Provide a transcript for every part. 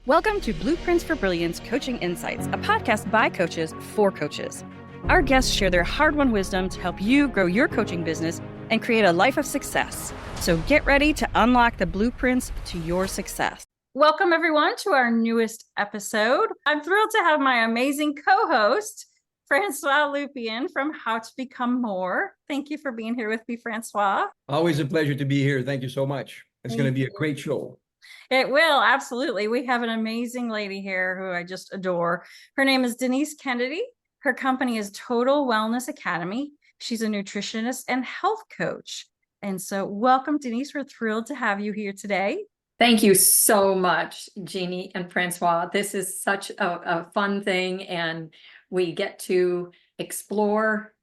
Welcome to Blueprints for Brilliance Coaching Insights, a podcast by coaches for coaches. Our guests share their hard-won wisdom to help you grow your coaching business and create a life of success. So get ready to unlock the blueprints to your success. Welcome, everyone, to our newest episode. I'm thrilled to have my amazing co-host, Francois Lupien from How to Become More. Thank you for being here with me, Francois. Always a pleasure to be here. Thank you so much. It's going to be a great show. It will, absolutely. We have an amazing lady here who I just adore. Her name is Denise Kennedy. Her company is Total Wellness Academy. She's a nutritionist and health coach. And so welcome, Denise. We're thrilled to have you here today. Thank you so much, Jeanne and Francois. This is such a fun thing, and we get to explore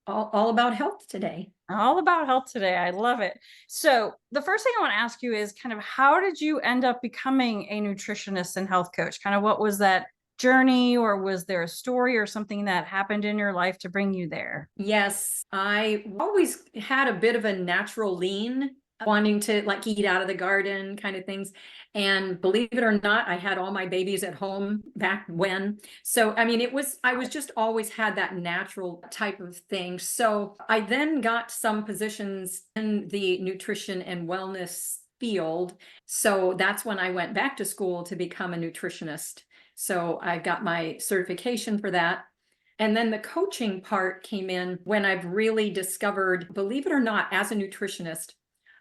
all about health today. All about health today. I love it. So the first thing I want to ask you is kind of how did you end up becoming a nutritionist and health coach? Kind of what was that journey, or was there a story or something that happened in your life to bring you there? Yes, I always had a bit of a natural lean, wanting to like eat out of the garden kind of things. And believe it or not, I had all my babies at home back when. So, I mean, I was just always had that natural type of thing. So I then got some positions in the nutrition and wellness field. So that's when I went back to school to become a nutritionist. So I got my certification for that. And then the coaching part came in when I've really discovered, believe it or not, as a nutritionist,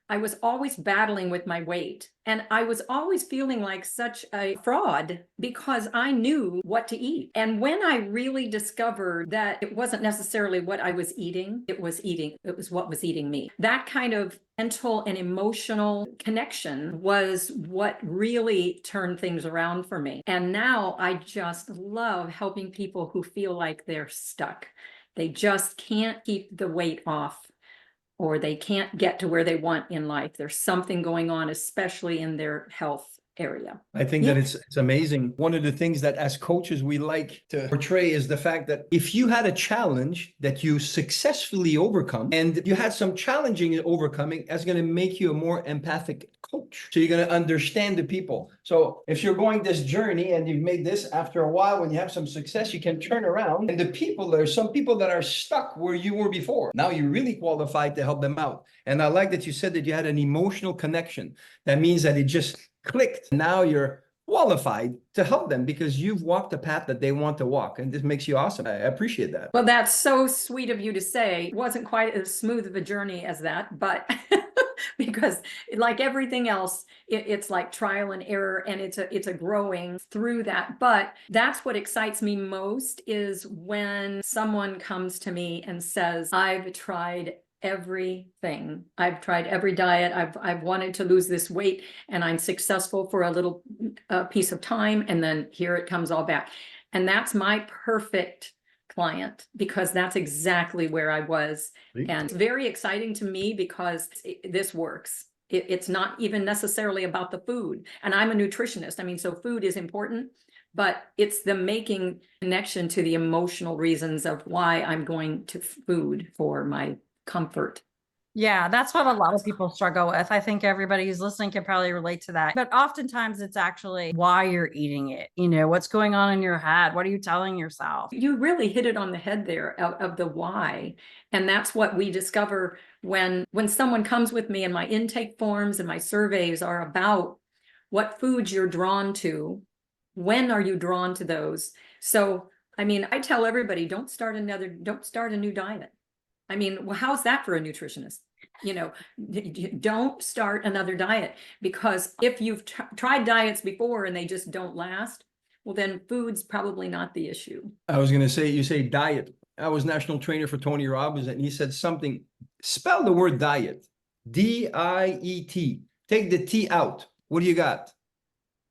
I was always battling with my weight, and I was always feeling like such a fraud because I knew what to eat. And when I really discovered that it wasn't necessarily what I was eating, it was what was eating me. That kind of mental and emotional connection was what really turned things around for me. And now I just love helping people who feel like they're stuck. They just can't keep the weight off, or they can't get to where they want in life. There's something going on, especially in their health area. I think that it's amazing. One of the things that as coaches we like to portray is the fact that if you had a challenge that you successfully overcome, and you had some challenging overcoming, that's going to make you a more empathic coach. So you're going to understand the people. So if you're going this journey and you've made this, after a while, when you have some success, you can turn around, and the people, there's some people that are stuck where you were before. Now you're really qualified to help them out. And I like that you said that you had an emotional connection. That means that it just clicked. Now you're qualified to help them because you've walked the path that they want to walk. And this makes you awesome. I appreciate that. Well, that's so sweet of you to say. It wasn't quite as smooth of a journey as that, but because like everything else, it's like trial and error, and it's a growing through that. But that's what excites me most, is when someone comes to me and says, I've tried everything. I've tried every diet. I've wanted to lose this weight, and I'm successful for a little piece of time, and then here it comes all back. And that's my perfect client, because that's exactly where I was. And it's very exciting to me because this works. It's not even necessarily about the food. And I'm a nutritionist. I mean, so food is important, but it's the making connection to the emotional reasons of why I'm going to food for my comfort. Yeah, that's what a lot of people struggle with. I think everybody who's listening can probably relate to that. But oftentimes it's actually why you're eating it. You know, what's going on in your head? What are you telling yourself? You really hit it on the head there of the why. And that's what we discover when someone comes with me, and my intake forms and my surveys are about what foods you're drawn to. When are you drawn to those? So, I mean, I tell everybody, don't start a new diet. I mean, well, how's that for a nutritionist? You know, don't start another diet, because if you've tried diets before and they just don't last, well, then food's probably not the issue. I was going to say, you say diet. I was national trainer for Tony Robbins, and he said something, spell the word diet, D-I-E-T. Take the T out. What do you got?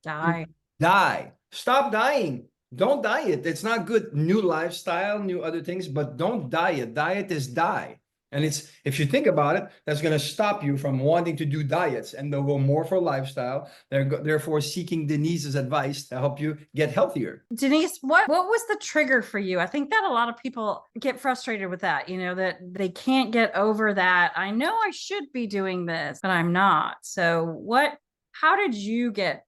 Die. Die. Stop dying. Don't diet. It's not good. New lifestyle, new other things, but don't diet. Diet is die. And it's, if you think about it, that's going to stop you from wanting to do diets, and they'll go more for lifestyle. They're therefore seeking Denise's advice to help you get healthier. Denise, what was the trigger for you? I think that a lot of people get frustrated with that, you know, that they can't get over that. I know I should be doing this, but I'm not. So how did you get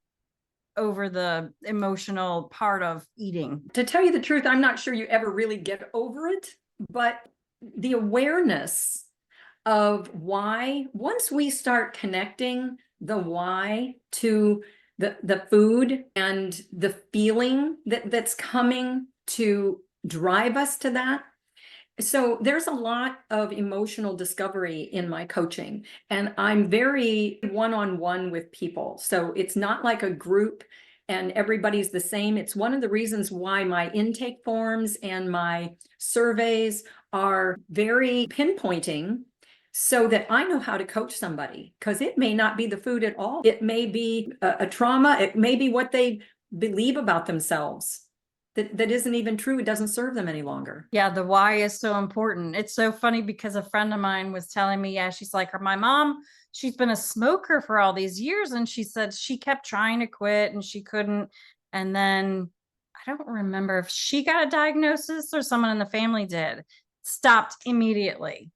over the emotional part of eating? To tell you the truth, I'm not sure you ever really get over it, but the awareness of why, once we start connecting the why to the food and the feeling that's coming to drive us to that. So there's a lot of emotional discovery in my coaching, and I'm very one-on-one with people. So it's not like a group and everybody's the same. It's one of the reasons why my intake forms and my surveys are very pinpointing, so that I know how to coach somebody, because it may not be the food at all. It may be a trauma. It may be what they believe about themselves that isn't even true. It doesn't serve them any longer. Yeah, the why is so important. It's so funny because a friend of mine was telling me, yeah, she's like, my mom, she's been a smoker for all these years. And she said she kept trying to quit and she couldn't. And then I don't remember if she got a diagnosis or someone in the family did, stopped immediately.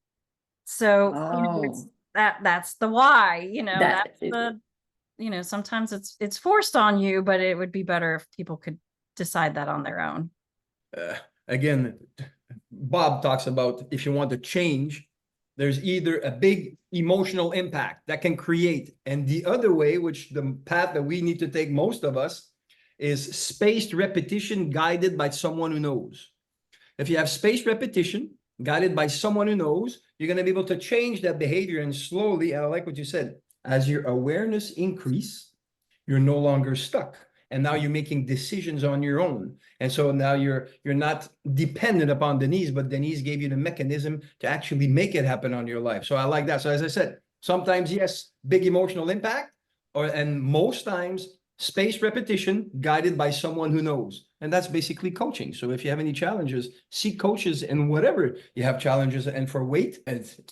So it's that's the why, that's the, sometimes it's forced on you, but it would be better if people could decide that on their own. Again, Bob talks about, if you want to change, there's either a big emotional impact that can create, and the other way, which the path that we need to take, most of us, is spaced repetition guided by someone who knows. If you have spaced repetition guided by someone who knows, you're going to be able to change that behavior, and slowly, and I like what you said, as your awareness increase, you're no longer stuck. And now you're making decisions on your own. And so now you're not dependent upon Denise, but Denise gave you the mechanism to actually make it happen on your life. So I like that. So as I said, sometimes, yes, big emotional impact, and most times spaced repetition guided by someone who knows. And that's basically coaching. So if you have any challenges, seek coaches in whatever you have challenges. And for weight,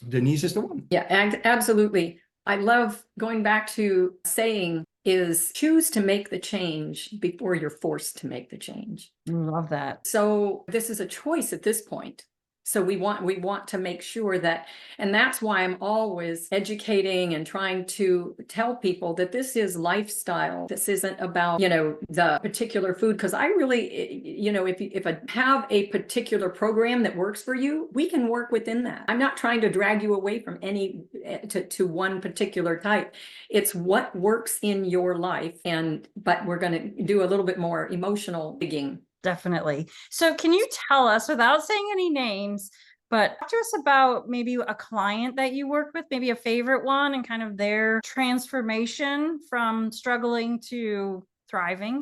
Denise is the one. Yeah, absolutely. I love going back to saying is choose to make the change before you're forced to make the change. Love that. So this is a choice at this point. So we want to make sure that, and that's why I'm always educating and trying to tell people that this is lifestyle. This isn't about, the particular food. Because I really, if I have a particular program that works for you, we can work within that. I'm not trying to drag you away from any to one particular type. It's what works in your life. But we're going to do a little bit more emotional digging. Definitely. So can you tell us, without saying any names, but talk to us about maybe a client that you work with, maybe a favorite one, and kind of their transformation from struggling to thriving?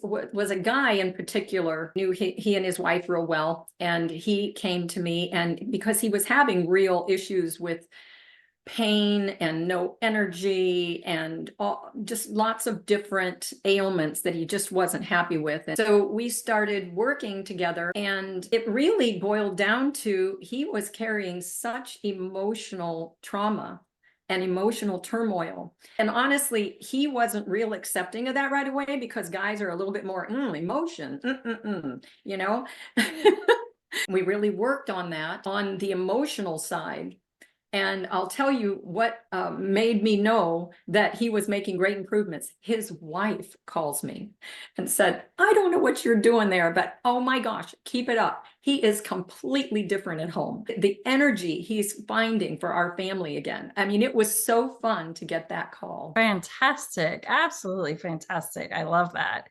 Was a guy in particular, knew he and his wife real well, and he came to me, and because he was having real issues with pain and no energy and just lots of different ailments that he just wasn't happy with. And so we started working together, and it really boiled down to he was carrying such emotional trauma and emotional turmoil. And honestly, he wasn't real accepting of that right away, because guys are a little bit more emotion, We really worked on that, on the emotional side. And I'll tell you what made me know that he was making great improvements. His wife calls me and said, I don't know what you're doing there, but oh my gosh, keep it up. He is completely different at home. The energy he's finding for our family again. I mean, it was so fun to get that call. Fantastic. Absolutely fantastic. I love that.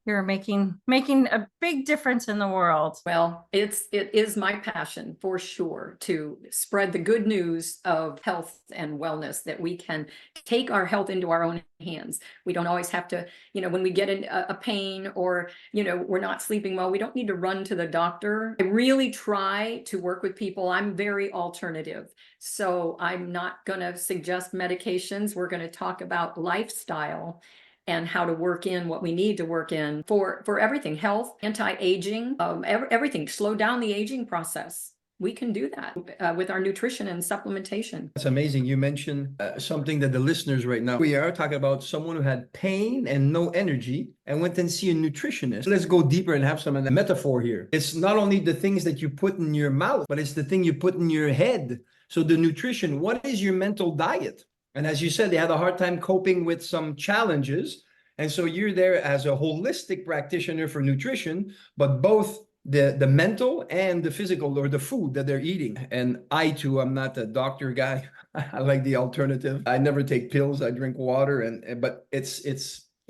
You're making a big difference in the world. Well, it is my passion for sure to spread the good news of health and wellness, that we can take our health into our own hands. We don't always have to, when we get a pain or, we're not sleeping well, we don't need to run to the doctor. I really try to work with people. I'm very alternative. So I'm not going to suggest medications. We're going to talk about lifestyle and how to work in what we need to work in for everything, health, anti-aging, everything, slow down the aging process. We can do that with our nutrition and supplementation. That's amazing. You mentioned something that the listeners right now, we are talking about someone who had pain and no energy and went and see a nutritionist. Let's go deeper and have some of the metaphor here. It's not only the things that you put in your mouth, but it's the thing you put in your head. So the nutrition, what is your mental diet? And as you said, they had a hard time coping with some challenges. And so you're there as a holistic practitioner for nutrition, but both the mental and the physical, or the food that they're eating. And I too, I'm not a doctor guy. I like the alternative. I never take pills. I drink water, but it's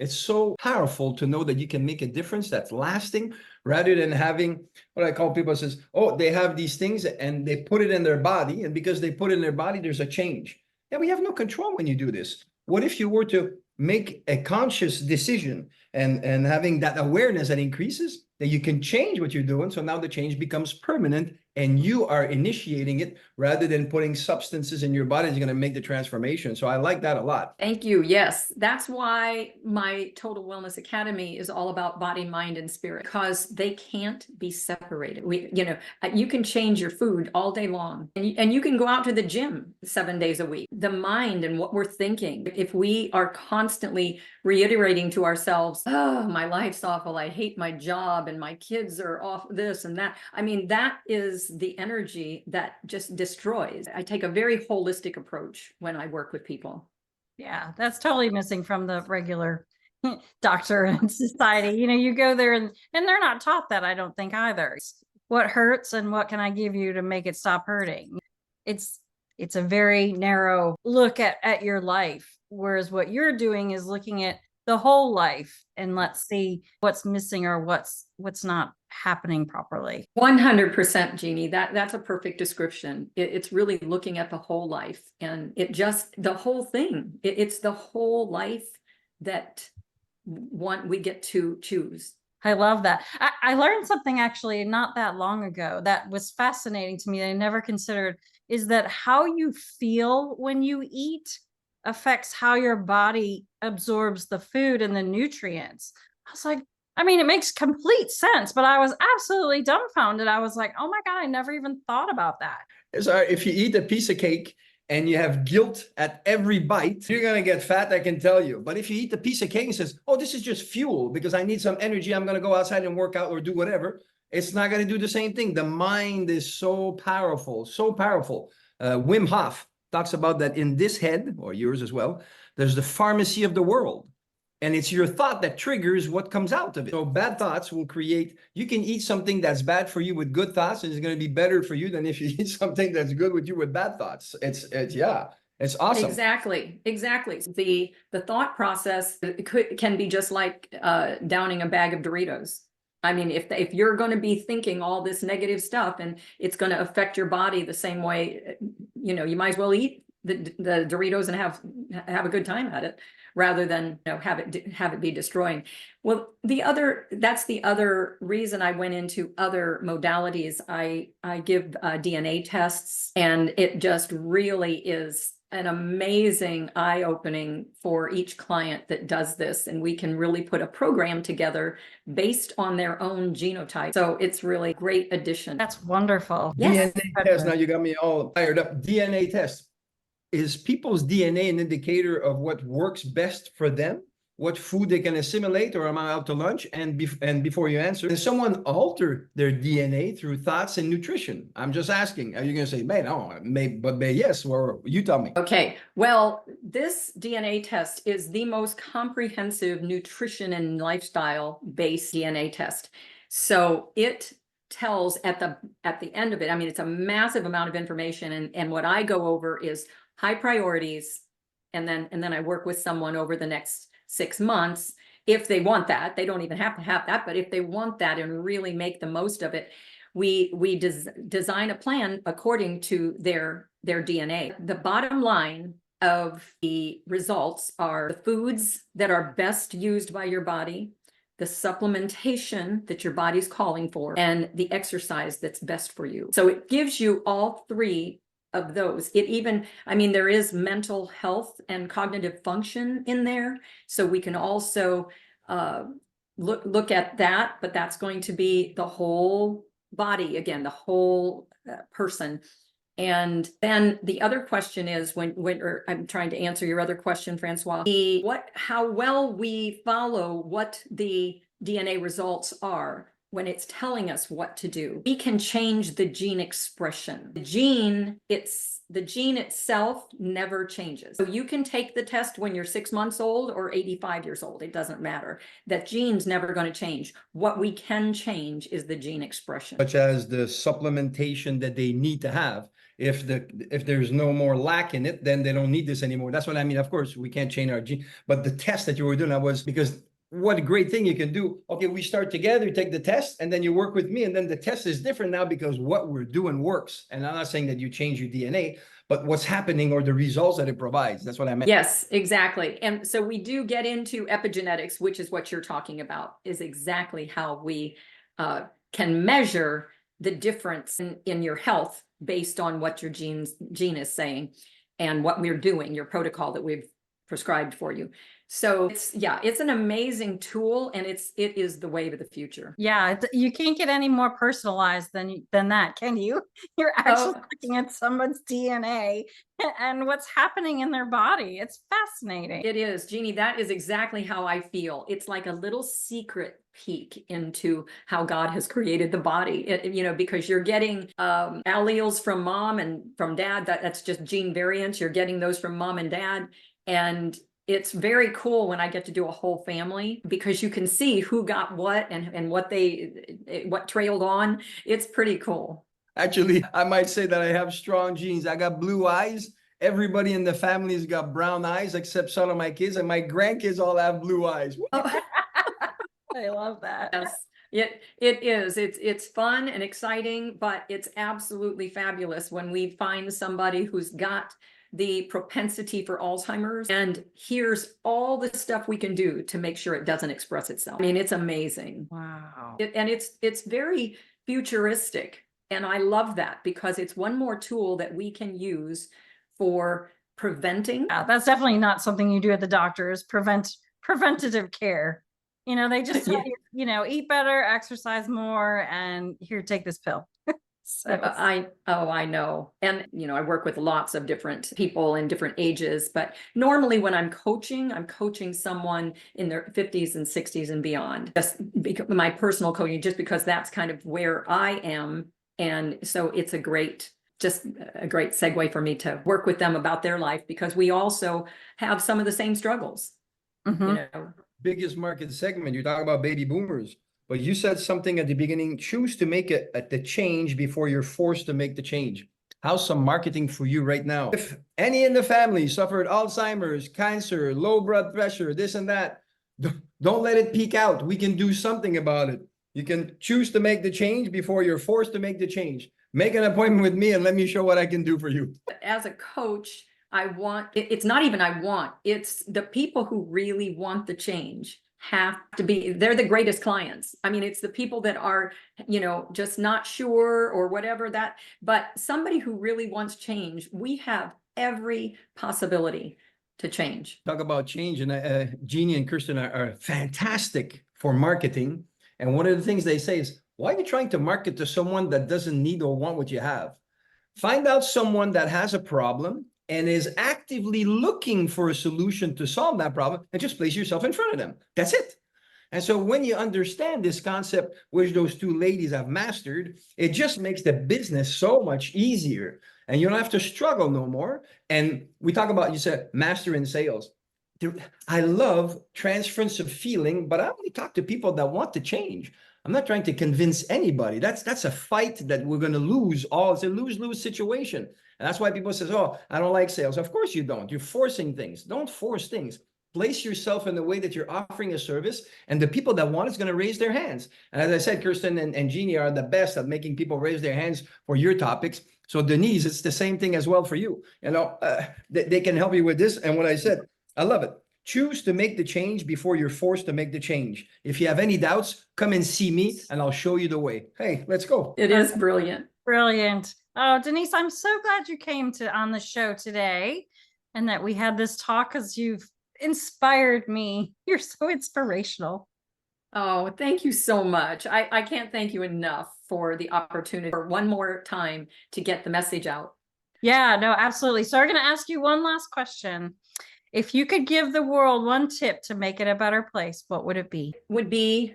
so powerful to know that you can make a difference that's lasting, rather than having what I call, people says, oh, they have these things and they put it in their body, and because they put it in their body, there's a change. Yeah, we have no control when you do this. What if you were to make a conscious decision and having that awareness that increases, that you can change what you're doing. So now the change becomes permanent and you are initiating it, rather than putting substances in your body that's going to make the transformation. So I like that a lot. Thank you. Yes, that's why my Total Wellness Academy is all about body, mind, and spirit, because they can't be separated. You can change your food all day long, and you can go out to the gym 7 days a week. The mind and what we're thinking, if we are constantly reiterating to ourselves, oh, my life's awful, I hate my job, and my kids are off this and that. I mean, that is the energy that just destroys. I take a very holistic approach when I work with people. Yeah, that's totally missing from the regular doctor and society. You go there and they're not taught that, I don't think either. What hurts and what can I give you to make it stop hurting? It's a very narrow look at your life. Whereas what you're doing is looking at the whole life, and let's see what's missing or what's not happening properly. 100%, Jeannie. That's a perfect description. It's really looking at the whole life, and the whole thing. It's the whole life that we get to choose. I love that. I learned something actually not that long ago that was fascinating to me that I never considered, is that how you feel when you eat affects how your body absorbs the food and the nutrients. I was like, it makes complete sense, but I was absolutely dumbfounded. I was like, oh my God, I never even thought about that. So if you eat a piece of cake and you have guilt at every bite, you're going to get fat, I can tell you. But if you eat a piece of cake and says, oh, this is just fuel because I need some energy, I'm going to go outside and work out or do whatever, it's not going to do the same thing. The mind is so powerful, so powerful. Wim Hof talks about that in this head, or yours as well, there's the pharmacy of the world. And it's your thought that triggers what comes out of it. So bad thoughts will create, you can eat something that's bad for you with good thoughts, and it's going to be better for you than if you eat something that's good with you with bad thoughts. It's awesome. Exactly. The thought process can be just like downing a bag of Doritos. If you're going to be thinking all this negative stuff and it's going to affect your body the same way, you might as well eat the Doritos and have a good time at it, rather than have it be destroying. Well, that's the other reason I went into other modalities. I give DNA tests, and it just really is an amazing eye-opening for each client that does this, and we can really put a program together based on their own genotype. So it's really a great addition. That's wonderful. Yes. DNA test. Now you got me all fired up. DNA test. Is people's DNA an indicator of what works best for them? What food they can assimilate, or am I out to lunch? And before you answer, does someone alter their DNA through thoughts and nutrition? I'm just asking. Are you going to say, man, no, but yes, or you tell me. Okay, well, this DNA test is the most comprehensive nutrition and lifestyle-based DNA test. So it tells at the end of it, it's a massive amount of information, and what I go over is high priorities, and then I work with someone over the next 6 months if they want that. They don't even have to have that, but if they want that and really make the most of it, we design a plan according to their DNA. The bottom line of the results are the foods that are best used by your body, the supplementation that your body's calling for, and the exercise that's best for you. So it gives you all three of those. It even, there is mental health and cognitive function in there. So we can also look at that, but that's going to be the whole body, again, the whole person. And then the other question is or I'm trying to answer your other question, Francois, how well we follow what the DNA results are. when it's telling us what to do, we can change the gene expression. The gene itself never changes. So you can take the test when you're 6 months old or 85 years old. It doesn't matter. That gene's never going to change. What we can change is the gene expression. Such as the supplementation that they need to have. If there's no more lack in it, then they don't need this anymore. That's what I mean. Of course, we can't change our gene, but the test that you were doing, that was because what a great thing you can do. Okay, we start together, you take the test, and then you work with me, and then the test is different now because what we're doing works. And I'm not saying that you change your DNA, but what's happening or the results that it provides. That's what I meant. Yes, exactly. And so we do get into epigenetics, which is what you're talking about, is exactly how we can measure the difference in your health based on what your gene is saying and what we're doing, your protocol that we've prescribed for you. So it's an amazing tool, and it is the way to the future. Yeah, you can't get any more personalized than that, can you? You're actually looking at someone's DNA and what's happening in their body. It's fascinating. It is, Jeannie. That is exactly how I feel. It's like a little secret peek into how God has created the body. Because you're getting alleles from mom and from dad. That's just gene variants. You're getting those from mom and dad, and it's very cool when I get to do a whole family, because you can see who got what and what trailed on. It's pretty cool. Actually, I might say that I have strong genes. I got blue eyes. Everybody in the family has got brown eyes, except some of my kids, and my grandkids all have blue eyes. I love that. Yes. It is. It's fun and exciting, but it's absolutely fabulous when we find somebody who's got the propensity for Alzheimer's, and here's all the stuff we can do to make sure it doesn't express itself. I mean, it's amazing. Wow. It's very futuristic, and I love that because it's one more tool that we can use for preventing. Yeah, that's definitely not something you do at the doctor's. Preventative care. They just tell you, eat better, exercise more, and here, take this pill. So I know. And, I work with lots of different people in different ages, but normally when I'm coaching someone in their 50s and 60s and beyond, just because my personal coaching, just because that's kind of where I am. And so it's just a great segue for me to work with them about their life, because we also have some of the same struggles. Biggest market segment. You talk about baby boomers. But you said something at the beginning, choose to make it at the change before you're forced to make the change. How's some marketing for you right now? If any in the family suffered Alzheimer's, cancer, low blood pressure, this and that, don't let it peak out. We can do something about it. You can choose to make the change before you're forced to make the change. Make an appointment with me and let me show what I can do for you. As a coach, it's not even it's the people who really want the change they're the greatest clients. I mean, it's the people that are, just not sure or whatever but somebody who really wants change, we have every possibility to change. Talk about change, and Jeanne and Kirsten are fantastic for marketing. And one of the things they say is, why are you trying to market to someone that doesn't need or want what you have? Find out someone that has a problem and is actively looking for a solution to solve that problem, and just place yourself in front of them. That's it. And so when you understand this concept, which those two ladies have mastered, it just makes the business so much easier, and you don't have to struggle no more. And we talk about, you said, master in sales. I love transference of feeling, but I only talk to people that want to change. I'm not trying to convince anybody. That's a fight that we're going to lose. It's a lose-lose situation. And that's why people say, oh, I don't like sales. Of course you don't. You're forcing things. Don't force things. Place yourself in the way that you're offering a service, and the people that want it's going to raise their hands. And as I said, Kirsten and Jeanne are the best at making people raise their hands for your topics. So Denise, it's the same thing as well for you. They can help you with this. And what I said, I love it. Choose to make the change before you're forced to make the change. If you have any doubts, come and see me and I'll show you the way. Hey, let's go. It is brilliant. Brilliant. Oh, Denise, I'm so glad you came on the show today and that we had this talk, because you've inspired me. You're so inspirational. Oh, thank you so much. I can't thank you enough for the opportunity for one more time to get the message out. Yeah, no, absolutely. So we're going to ask you one last question. If you could give the world one tip to make it a better place, what would it be? Would be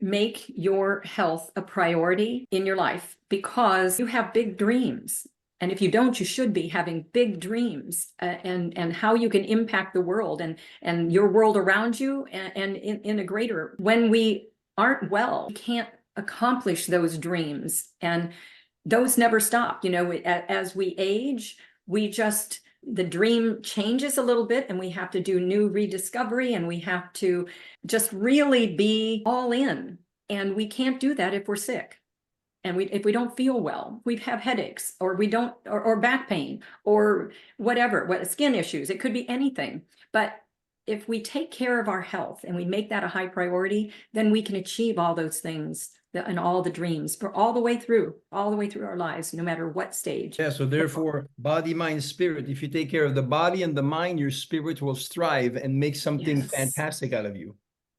make your health a priority in your life because you have big dreams. And if you don't, you should be having big dreams and how you can impact the world and your world around you and in a greater. When we aren't well, we can't accomplish those dreams. And those never stop. You know, as we age, the dream changes a little bit and we have to do new rediscovery and we have to just really be all in. And we can't do that if we're sick. And if we don't feel well, we have headaches or we don't, or back pain or whatever, skin issues, it could be anything. But if we take care of our health and we make that a high priority, then we can achieve all those things and all the dreams for all the way through our lives, no matter what stage. Yeah, so therefore, body, mind, spirit. If you take care of the body and the mind, your spirit will strive and make something fantastic out of you.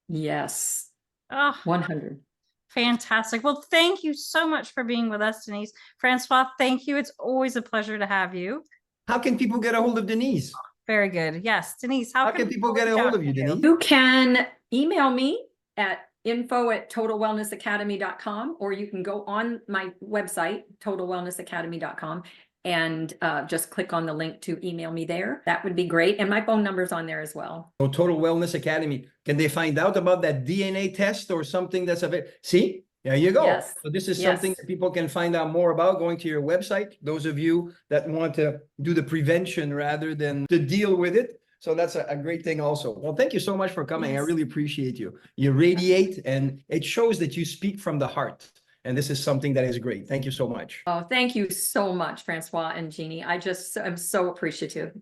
Yes. Oh, 100. Fantastic. Well, thank you so much for being with us, Denise. Francois, thank you. It's always a pleasure to have you. How can people get a hold of Denise? Very good. Yes, Denise, how can people get a hold of you, Denise? You can email me at info@totalwellnessacademy.com, or you can go on my website, totalwellnessacademy.com, and just click on the link to email me there. That would be great. And my phone number's on there as well. So Total Wellness Academy. Can they find out about that DNA test or something that's available? See, there you go. Yes. So this is something that people can find out more about going to your website. Those of you that want to do the prevention rather than to deal with it. So that's a great thing also. Well, thank you so much for coming. Yes. I really appreciate you. You radiate and it shows that you speak from the heart. And this is something that is great. Thank you so much. Oh, thank you so much, Francois and Jeanne. I'm so appreciative.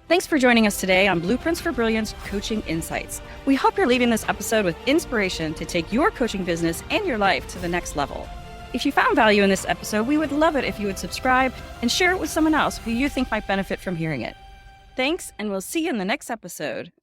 Thanks for joining us today on Blueprints for Brilliance Coaching Insights. We hope you're leaving this episode with inspiration to take your coaching business and your life to the next level. If you found value in this episode, we would love it if you would subscribe and share it with someone else who you think might benefit from hearing it. Thanks, and we'll see you in the next episode.